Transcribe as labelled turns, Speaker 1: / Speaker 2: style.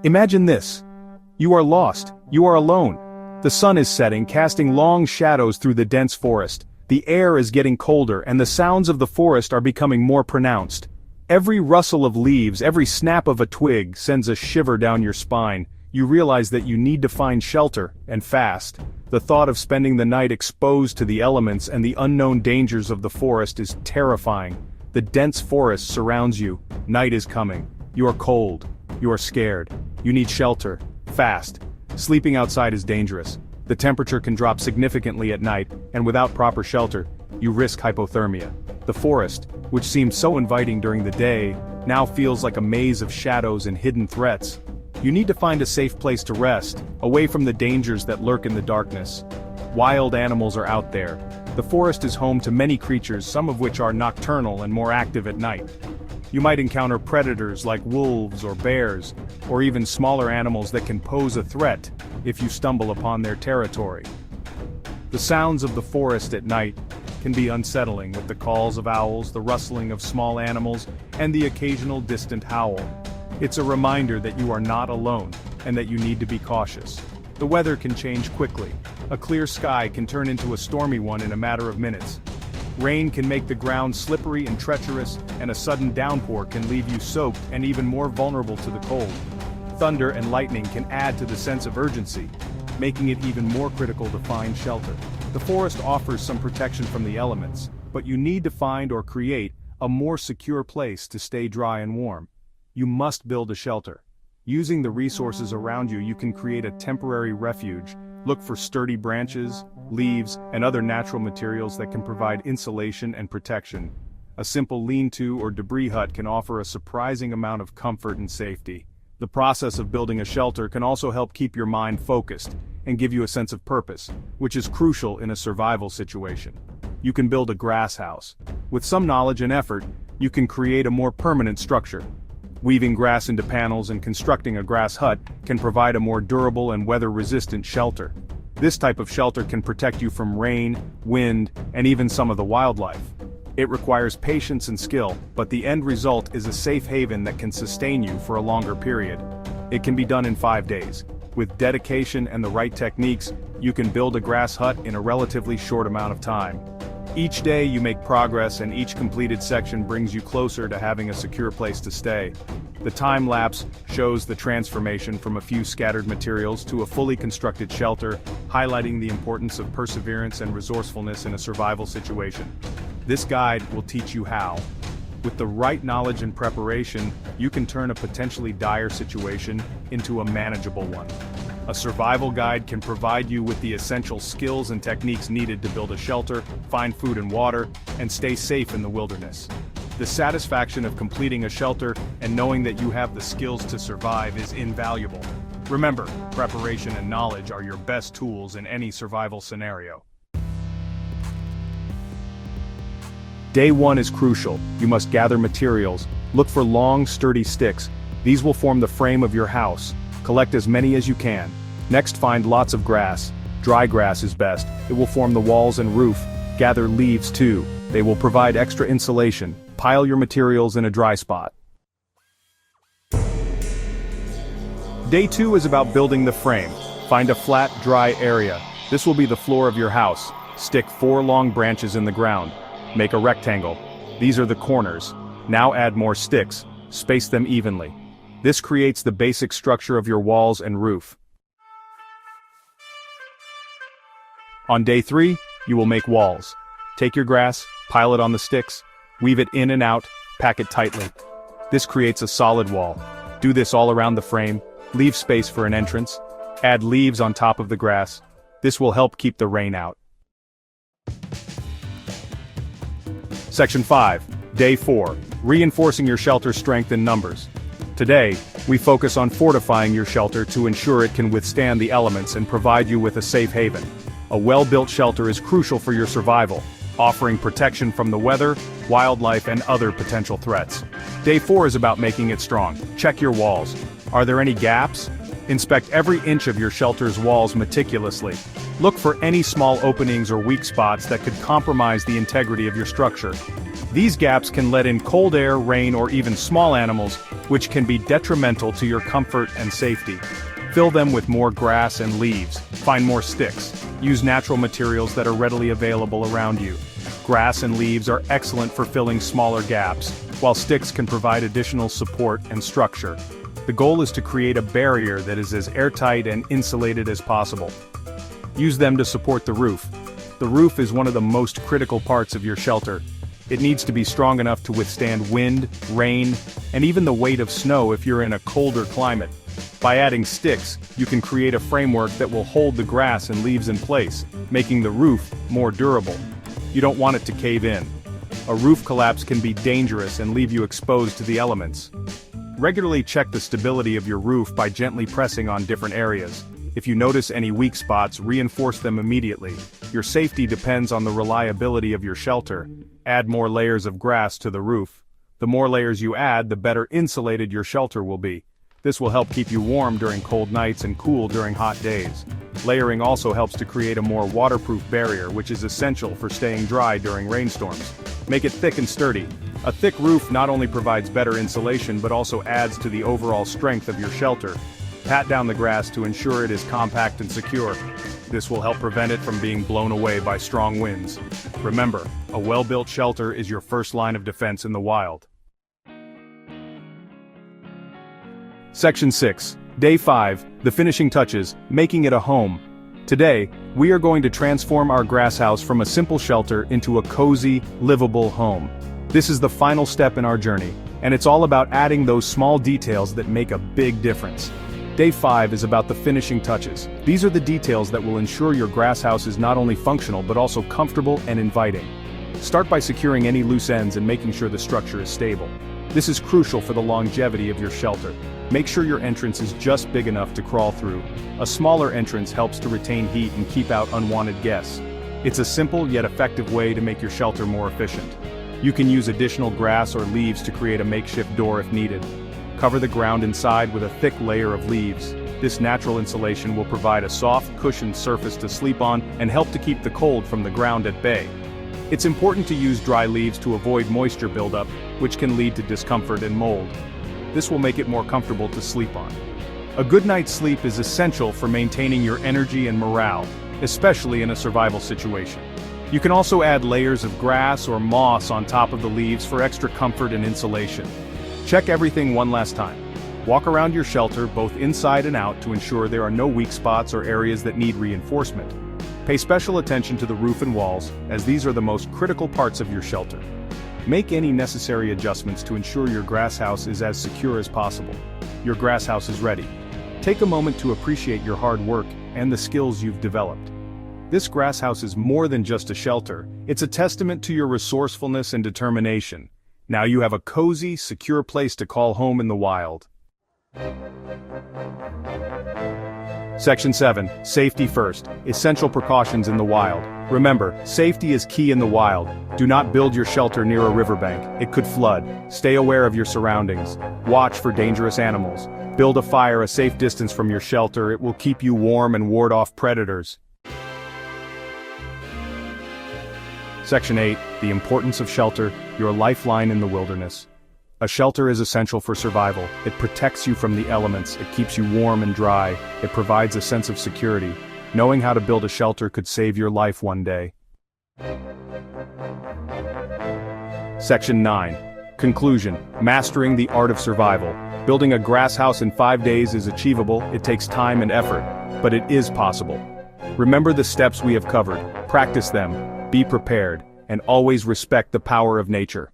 Speaker 1: Imagine this. You are lost, you are alone. The sun is setting, casting long shadows through the dense forest. The air is getting colder and the sounds of the forest are becoming more pronounced. Every rustle of leaves, every snap of a twig sends a shiver down your spine. You realize that you need to find shelter, and fast. The thought of spending the night exposed to the elements and the unknown dangers of the forest is terrifying. The dense forest surrounds you. Night is coming. You are cold. You are scared. You need shelter. Fast. Sleeping outside is dangerous. The temperature can drop significantly at night, and without proper shelter, you risk hypothermia. The forest, which seemed so inviting during the day, now feels like a maze of shadows and hidden threats. You need to find a safe place to rest, away from the dangers that lurk in the darkness. Wild animals are out there. The forest is home to many creatures, some of which are nocturnal and more active at night. You might encounter predators like wolves or bears, or even smaller animals that can pose a threat if you stumble upon their territory. The sounds of the forest at night can be unsettling, with the calls of owls, the rustling of small animals, and the occasional distant howl. It's a reminder that you are not alone, and that you need to be cautious. The weather can change quickly. A clear sky can turn into a stormy one in a matter of minutes. Rain can make the ground slippery and treacherous, and a sudden downpour can leave you soaked and even more vulnerable to the cold. Thunder and lightning can add to the sense of urgency, making it even more critical to find shelter. The forest offers some protection from the elements, but you need to find or create a more secure place to stay dry and warm. You must build a shelter. Using the resources around you, you can create a temporary refuge. Look for sturdy branches, leaves, and other natural materials that can provide insulation and protection. A simple lean-to or debris hut can offer a surprising amount of comfort and safety. The process of building a shelter can also help keep your mind focused and give you a sense of purpose, which is crucial in a survival situation. You can build a grass house. With some knowledge and effort, you can create a more permanent structure. Weaving grass into panels and constructing a grass hut can provide a more durable and weather-resistant shelter. This type of shelter can protect you from rain, wind, and even some of the wildlife. It requires patience and skill, but the end result is a safe haven that can sustain you for a longer period. It can be done in 5 days. With dedication and the right techniques, you can build a grass hut in a relatively short amount of time. Each day you make progress, and each completed section brings you closer to having a secure place to stay. The time lapse shows the transformation from a few scattered materials to a fully constructed shelter, highlighting the importance of perseverance and resourcefulness in a survival situation. This guide will teach you how. With the right knowledge and preparation, you can turn a potentially dire situation into a manageable one. A survival guide can provide you with the essential skills and techniques needed to build a shelter, find food and water, and stay safe in the wilderness. The satisfaction of completing a shelter and knowing that you have the skills to survive is invaluable. Remember, preparation and knowledge are your best tools in any survival scenario. Day 1 is crucial. You must gather materials. Look for long, sturdy sticks. These will form the frame of your house. Collect as many as you can. Next, find lots of grass. Dry grass is best. It will form the walls and roof. Gather leaves too. They will provide extra insulation. Pile your materials in a dry spot. Day 2 is about building the frame. Find a flat, dry area. This will be the floor of your house. Stick 4 long branches in the ground. Make a rectangle. These are the corners. Now add more sticks. Space them evenly. This creates the basic structure of your walls and roof. On day 3, you will make walls. Take your grass, pile it on the sticks, weave it in and out, pack it tightly. This creates a solid wall. Do this all around the frame. Leave space for an entrance. Add leaves on top of the grass. This will help keep the rain out. Section 5. Day 4. Reinforcing your shelter's strength in numbers. Today, we focus on fortifying your shelter to ensure it can withstand the elements and provide you with a safe haven. A well-built shelter is crucial for your survival, offering protection from the weather, wildlife, and other potential threats. Day 4 is about making it strong. Check your walls. Are there any gaps? Inspect every inch of your shelter's walls meticulously. Look for any small openings or weak spots that could compromise the integrity of your structure. These gaps can let in cold air, rain, or even small animals, which can be detrimental to your comfort and safety. Fill them with more grass and leaves. Find more sticks. Use natural materials that are readily available around you. Grass and leaves are excellent for filling smaller gaps, while sticks can provide additional support and structure. The goal is to create a barrier that is as airtight and insulated as possible. Use them to support the roof. The roof is one of the most critical parts of your shelter. It needs to be strong enough to withstand wind, rain, and even the weight of snow if you're in a colder climate. By adding sticks, you can create a framework that will hold the grass and leaves in place, making the roof more durable. You don't want it to cave in. A roof collapse can be dangerous and leave you exposed to the elements. Regularly check the stability of your roof by gently pressing on different areas. If you notice any weak spots, reinforce them immediately. Your safety depends on the reliability of your shelter. Add more layers of grass to the roof. The more layers you add, the better insulated your shelter will be. This will help keep you warm during cold nights and cool during hot days. Layering also helps to create a more waterproof barrier, which is essential for staying dry during rainstorms. Make it thick and sturdy. A thick roof not only provides better insulation but also adds to the overall strength of your shelter. Pat down the grass to ensure it is compact and secure. This will help prevent it from being blown away by strong winds. Remember, a well-built shelter is your first line of defense in the wild. Section 6. Day 5, the finishing touches, making it a home. Today, we are going to transform our grass house from a simple shelter into a cozy, livable home. This is the final step in our journey, and it's all about adding those small details that make a big difference. Day 5 is about the finishing touches. These are the details that will ensure your grass house is not only functional but also comfortable and inviting. Start by securing any loose ends and making sure the structure is stable. This is crucial for the longevity of your shelter. Make sure your entrance is just big enough to crawl through. A smaller entrance helps to retain heat and keep out unwanted guests. It's a simple yet effective way to make your shelter more efficient. You can use additional grass or leaves to create a makeshift door if needed. Cover the ground inside with a thick layer of leaves. This natural insulation will provide a soft, cushioned surface to sleep on and help to keep the cold from the ground at bay. It's important to use dry leaves to avoid moisture buildup, which can lead to discomfort and mold. This will make it more comfortable to sleep on. A good night's sleep is essential for maintaining your energy and morale, especially in a survival situation. You can also add layers of grass or moss on top of the leaves for extra comfort and insulation. Check everything one last time. Walk around your shelter both inside and out to ensure there are no weak spots or areas that need reinforcement. Pay special attention to the roof and walls, as these are the most critical parts of your shelter. Make any necessary adjustments to ensure your grass house is as secure as possible. Your grass house is ready. Take a moment to appreciate your hard work and the skills you've developed. This grass house is more than just a shelter, it's a testament to your resourcefulness and determination. Now you have a cozy, secure place to call home in the wild. Section 7. Safety first. Essential precautions in the wild. Remember, safety is key in the wild. Do not build your shelter near a riverbank. It could flood. Stay aware of your surroundings. Watch for dangerous animals. Build a fire a safe distance from your shelter. It will keep you warm and ward off predators. Section 8. The importance of shelter, your lifeline in the wilderness. A shelter is essential for survival. It protects you from the elements, it keeps you warm and dry, it provides a sense of security. Knowing how to build a shelter could save your life one day. Section 9. Conclusion. Mastering the art of survival. Building a grass house in 5 days is achievable, it takes time and effort, but it is possible. Remember the steps we have covered, practice them, be prepared, and always respect the power of nature.